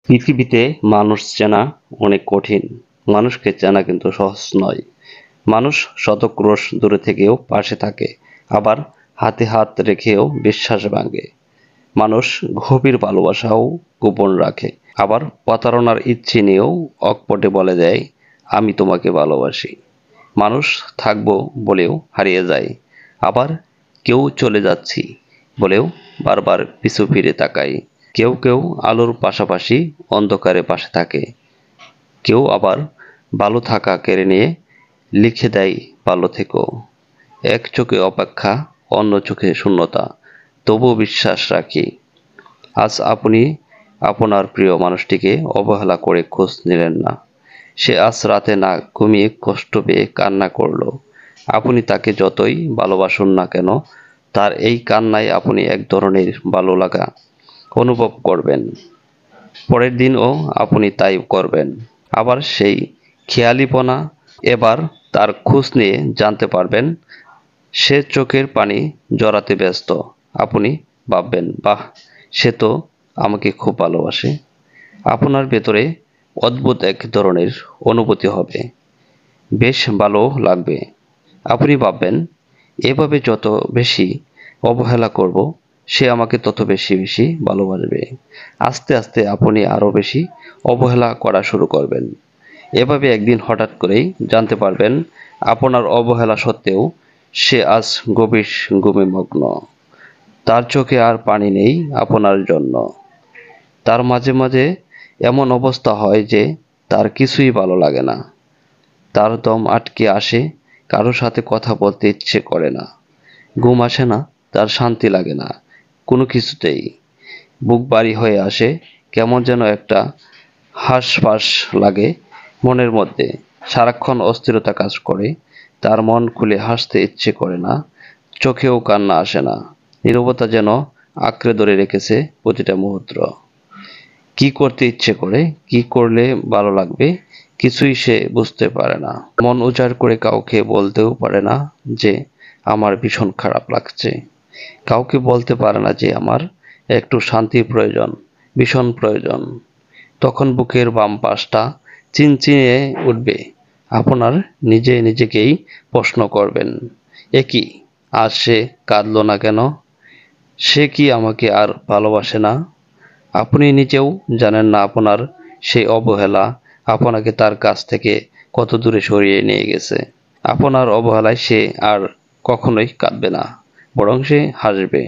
পৃথিবীতে মানুষ চেনা অনেক কঠিন। মানুষকে চেনা কিন্তু সহজ নয়। মানুষ শত ক্রোশ দূরে থেকেও পাশে থাকে, আবার হাতে হাত রেখেও বিশ্বাস ভাঙে। মানুষ গভীর ভালোবাসাও গোপন রাখে, আবার প্রতারণার ইচ্ছে নিয়েও অকপটে বলে দেয়, আমি তোমাকে ভালোবাসি। মানুষ থাকবো বলেও হারিয়ে যায়, আবার কেউ চলে যাচ্ছি বলেও বারবার পিছু ফিরে তাকায়। কেউ কেউ আলোর পাশাপাশি অন্ধকারে পাশে থাকে, কেউ আবার ভালো থাকা কেড়ে নিয়ে লিখে দেয় ভালো থেকো। এক চোখে অপেক্ষা, অন্য চোখে শূন্যতা, তবুও বিশ্বাস রাখি। আজ আপনি আপনার প্রিয় মানুষটিকে অবহেলা করে খোঁজ নিলেন না। সে আজ রাতে না ঘুমিয়ে কষ্ট পেয়ে কান্না করলো। আপনি তাকে যতই ভালোবাসুন না কেন, তার এই কান্নায় আপনি এক ধরনের ভালো লাগা অনুভব করবেন। পরের দিনও আপনি তাই করবেন। আবার সেই খেয়ালিপনা, এবার তার খোঁজ নিয়ে জানতে পারবেন সে চোখের পানি জড়াতে ব্যস্ত। আপনি ভাববেন, বাহ, সে তো আমাকে খুব ভালোবাসে। আপনার ভেতরে অদ্ভুত এক ধরনের অনুভূতি হবে, বেশ ভালো লাগবে। আপনি ভাববেন, এভাবে যত বেশি অবহেলা করব, সে আমাকে তত বেশি বেশি ভালোবাসবে। আস্তে আস্তে আপনি আরো বেশি অবহেলা করা শুরু করবেন। এভাবে একদিন হঠাৎ করেই জানতে পারবেন, আপনার অবহেলা সত্ত্বেও সে আজ গভীর ঘুমে মগ্ন। তার চোখে আর পানি নেই আপনার জন্য। তার মাঝে মাঝে এমন অবস্থা হয় যে তার কিছুই ভালো লাগে না। তার দম আটকে আসে, কারো সাথে কথা বলতে ইচ্ছে করে না, ঘুম আসে না, তার শান্তি লাগে না কোনো কিছুতেই। বুক ভারী হয়ে আসে, কেমন যেন একটা হাঁসফাঁস লাগে মনের মধ্যে। সারাক্ষণ অস্থিরতা কাজ করে, তার মন খুলে হাসতে ইচ্ছে করে না, চোখেও কান্না আসে না। নীরবতা যেন আঁকড়ে ধরে রেখেছে প্রতিটা মুহূর্ত। কি করতে ইচ্ছে করে, কি করলে ভালো লাগবে, কিছুই সে বুঝতে পারে না। মন উজাড় করে কাউকে বলতেও পারে না যে আমার ভীষণ খারাপ লাগছে। কাউকে বলতে পারে না যে আমার একটু শান্তির প্রয়োজন, ভীষণ প্রয়োজন। তখন বুকের বাম পাশটা চিনচিনিয়ে উঠবে। আপনার নিজে নিজেকেই প্রশ্ন করবেন, এ কি, আজ সে কাঁদলো না কেন? সে কি আমাকে আর ভালোবাসে না? আপনি নিজেও জানেন না আপনার সেই অবহেলা আপনাকে তার কাছ থেকে কত দূরে সরিয়ে নিয়ে গেছে। আপনার অবহেলায় সে আর কখনোই কাঁদবে না, বরং সে হাসবে।